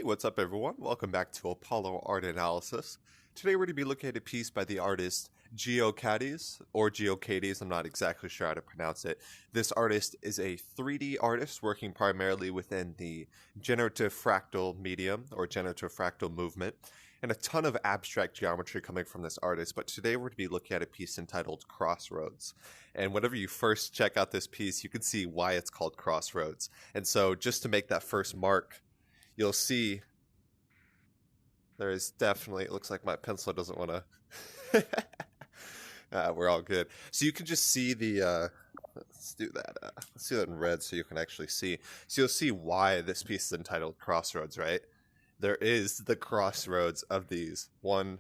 What's up everyone? Welcome back to Apollo Art Analysis. Today we're going to be looking at a piece by the artist Geokatties, or Geokatties, I'm not exactly sure how to pronounce it. This artist is a 3D artist working primarily within the generative fractal medium, or generative fractal movement, and a ton of abstract geometry coming from this artist. But today we're going to be looking at a piece entitled Crossroads. And whenever you first check out this piece, you can see why it's called Crossroads. And so just to make that first mark, you'll see there is definitely, it looks like my pencil doesn't want to, we're all good. So you can just see the, let's do that in red so you can actually see. So you'll see why this piece is entitled Crossroads, right? There is the crossroads of these, one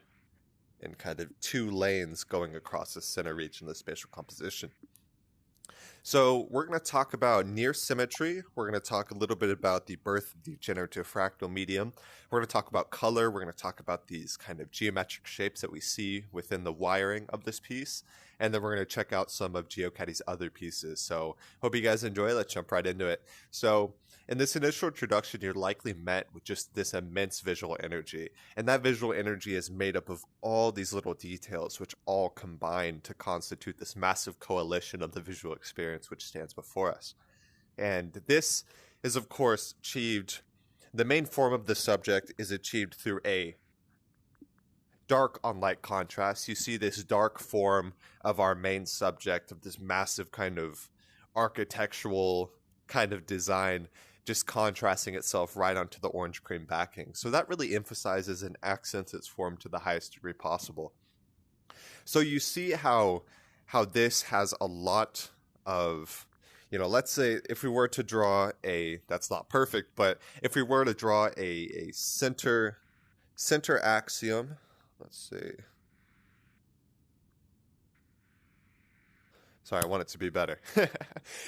and kind of two lanes going across the center region of the spatial composition. So we're going to talk about near-symmetry. We're going to talk a little bit about the birth of the generative fractal medium. We're going to talk about color. We're going to talk about these kind of geometric shapes that we see within the wiring of this piece. And then we're going to check out some of Geokatties' other pieces. So hope you guys enjoy. Let's jump right into it. So in this initial introduction, you're likely met with just this immense visual energy. And that visual energy is made up of all these little details, which all combine to constitute this massive coalition of the visual experience which stands before us. And this is, of course, achieved, the main form of the subject is achieved through a dark on light contrast. You see this dark form of our main subject, of this massive kind of architectural kind of design, just contrasting itself right onto the orange cream backing. So that really emphasizes and accents its form to the highest degree possible. So you see how this has a lot of, let's say if we were to draw that's not perfect, but if we were to draw a center axiom, let's see. Sorry, I want it to be better.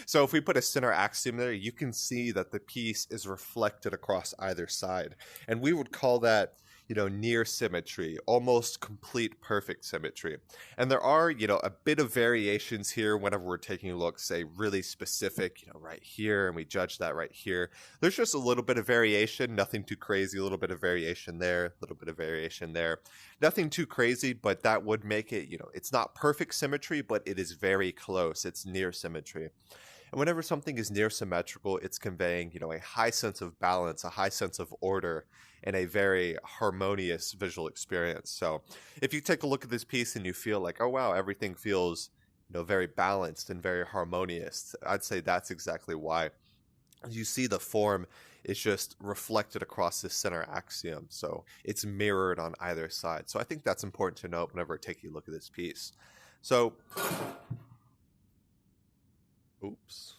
So if we put a center axiom there, you can see that the piece is reflected across either side. And we would call that, near symmetry, almost complete perfect symmetry. And there are, a bit of variations here whenever we're taking a look, say really specific, right here, and we judge that right here. There's just a little bit of variation, nothing too crazy, a little bit of variation there, a little bit of variation there. Nothing too crazy, but that would make it, it's not perfect symmetry, but it is very close. It's near symmetry. And whenever something is near symmetrical, it's conveying, a high sense of balance, a high sense of order, and a very harmonious visual experience. So if you take a look at this piece and you feel like, oh wow, everything feels, very balanced and very harmonious, I'd say that's exactly why. You see the form is just reflected across this center axiom. So it's mirrored on either side. So I think that's important to note whenever taking a look at this piece. So, oops.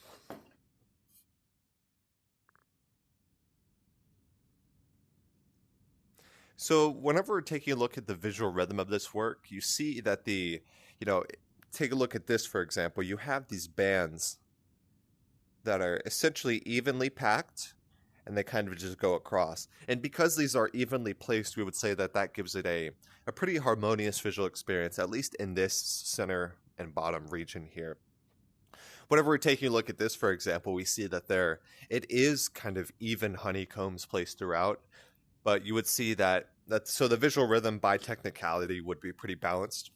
So whenever we're taking a look at the visual rhythm of this work, you see that take a look at this, for example, you have these bands that are essentially evenly packed, and they kind of just go across. And because these are evenly placed, we would say that that gives it a pretty harmonious visual experience, at least in this center and bottom region here. Whenever we're taking a look at this, for example, we see that it is kind of even honeycombs placed throughout, but you would see that so the visual rhythm by technicality would be pretty balanced,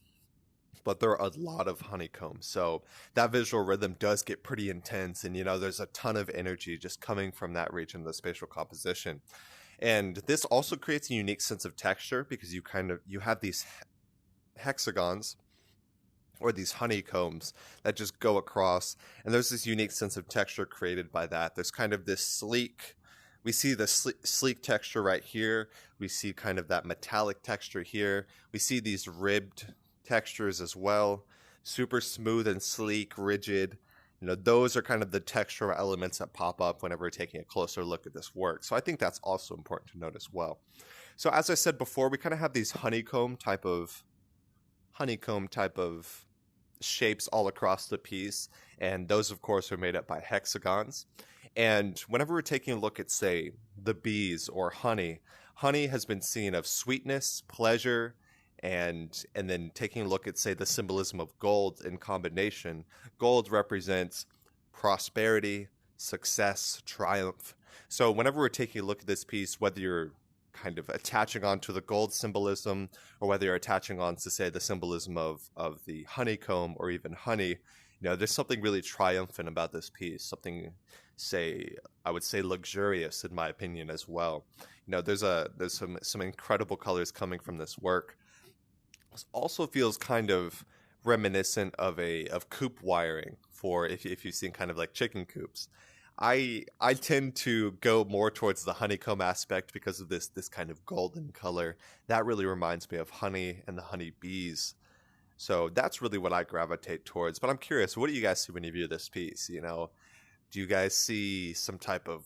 but there are a lot of honeycombs. So that visual rhythm does get pretty intense, and there's a ton of energy just coming from that region of the spatial composition. And this also creates a unique sense of texture because you have these hexagons or these honeycombs that just go across, and there's this unique sense of texture created by that. There's kind of this sleek, we see the sleek texture right here. We see kind of that metallic texture here. We see these ribbed textures as well, super smooth and sleek, rigid. Those are kind of the textural elements that pop up whenever we're taking a closer look at this work. So I think that's also important to note as well. So as I said before, we kind of have these honeycomb type of shapes all across the piece, and those of course are made up by hexagons. And whenever we're taking a look at, say, the bees or honey has been seen of sweetness, pleasure, and then taking a look at, say, the symbolism of gold in combination. Gold represents prosperity, success, triumph. So whenever we're taking a look at this piece, whether you're kind of attaching on to the gold symbolism, or whether you're attaching on to, say, the symbolism of the honeycomb or even honey, there's something really triumphant about this piece, something, say, I would say luxurious in my opinion as well. There's some incredible colors coming from this work. It also feels kind of reminiscent of coop wiring, for if you've seen kind of like chicken coops. I tend to go more towards the honeycomb aspect because of this kind of golden color. That really reminds me of honey and the honey bees. So that's really what I gravitate towards. But I'm curious, what do you guys see when you view this piece? Do you guys see some type of,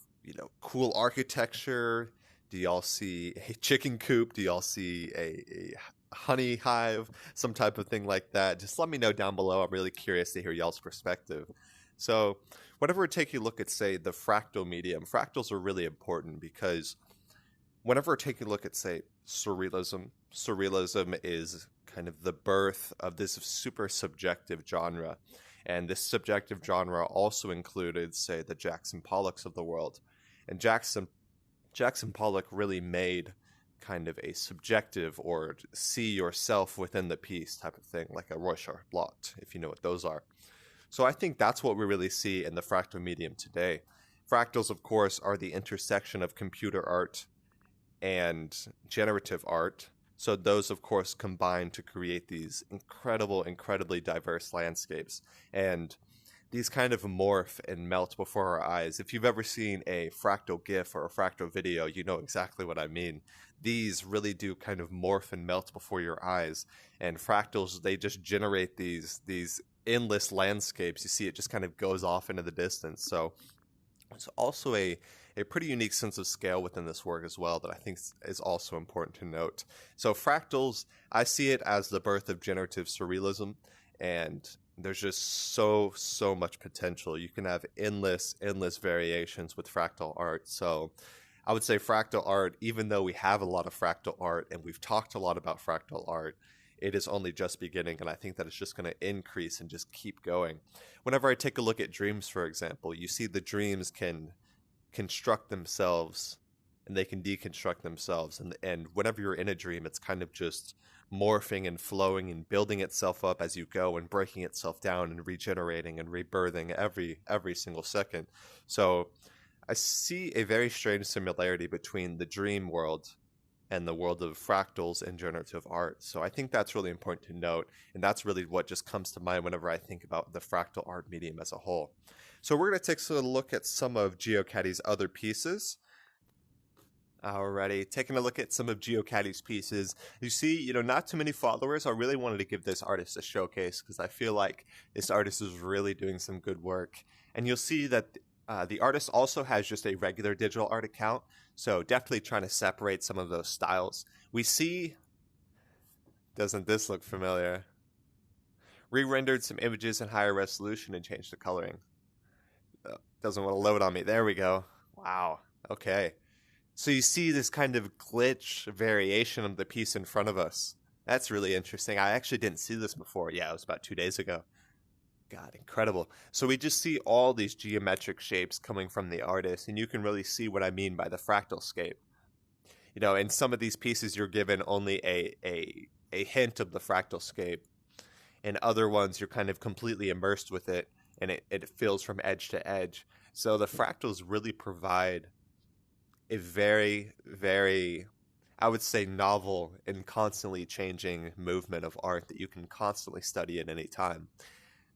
cool architecture? Do y'all see a chicken coop? Do y'all see a honey hive? Some type of thing like that? Just let me know down below. I'm really curious to hear y'all's perspective. So whenever we're taking a look at, say, the fractal medium, fractals are really important because whenever we're taking a look at, say, surrealism is kind of the birth of this super subjective genre. And this subjective genre also included, say, the Jackson Pollocks of the world. And Jackson Pollock really made kind of a subjective or see yourself within the piece type of thing, like a Rorschach blot, if you know what those are. So I think that's what we really see in the fractal medium today. Fractals, of course, are the intersection of computer art and generative art. So those, of course, combine to create these incredibly diverse landscapes. And these kind of morph and melt before our eyes. If you've ever seen a fractal GIF or a fractal video, you know exactly what I mean. These really do kind of morph and melt before your eyes. And fractals, they just generate these endless landscapes. You see it just kind of goes off into the distance. So it's also a pretty unique sense of scale within this work as well that I think is also important to note. So fractals, I see it as the birth of generative surrealism, and there's just so much potential. You can have endless variations with fractal art. So I would say fractal art, even though we have a lot of fractal art and we've talked a lot about fractal art, it is only just beginning, and I think that it's just going to increase and just keep going. Whenever I take a look at dreams, for example, you see the dreams can construct themselves and they can deconstruct themselves, and whenever you're in a dream, it's kind of just morphing and flowing and building itself up as you go and breaking itself down and regenerating and rebirthing every single second. So I see a very strange similarity between the dream world and the world of fractals and generative art. So I think that's really important to note, and that's really what just comes to mind whenever I think about the fractal art medium as a whole. So we're going to take a look at some of Geokatties' other pieces. Alrighty, taking a look at some of Geokatties' pieces. You see, not too many followers. I really wanted to give this artist a showcase because I feel like this artist is really doing some good work. And you'll see that the artist also has just a regular digital art account, so definitely trying to separate some of those styles. We see, doesn't this look familiar? Re-rendered some images in higher resolution and changed the coloring. Doesn't want to load on me. There we go. Wow. Okay. So you see this kind of glitch variation of the piece in front of us. That's really interesting. I actually didn't see this before. Yeah, it was about 2 days ago. God, incredible. So we just see all these geometric shapes coming from the artist, and you can really see what I mean by the fractalscape. In some of these pieces, you're given only a hint of the fractalscape. In other ones, you're kind of completely immersed with it, and it fills from edge to edge. So the fractals really provide a very, very, I would say, novel and constantly changing movement of art that you can constantly study at any time.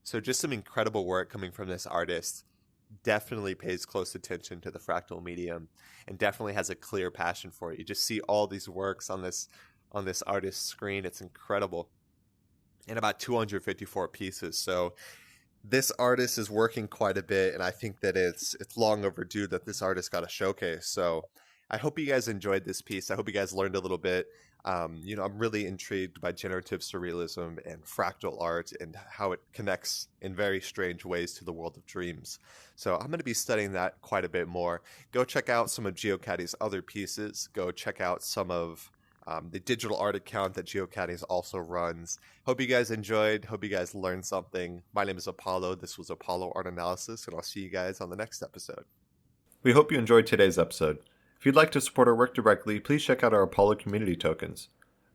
So just some incredible work coming from this artist. Definitely pays close attention to the fractal medium and definitely has a clear passion for it. You just see all these works on this artist's screen. It's incredible. And about 254 pieces. So this artist is working quite a bit, and I think that it's long overdue that this artist got a showcase. So I hope you guys enjoyed this piece. I hope you guys learned a little bit. I'm really intrigued by generative surrealism and fractal art and how it connects in very strange ways to the world of dreams. So I'm going to be studying that quite a bit more. Go check out some of Geokatties' other pieces. Go check out some of the digital art account that Geokatties also runs. Hope you guys enjoyed. Hope you guys learned something. My name is Apollo. This was Apollo Art Analysis, and I'll see you guys on the next episode. We hope you enjoyed today's episode. If you'd like to support our work directly, please check out our Apollo community tokens.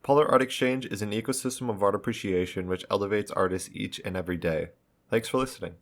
Apollo Art Exchange is an ecosystem of art appreciation which elevates artists each and every day. Thanks for listening.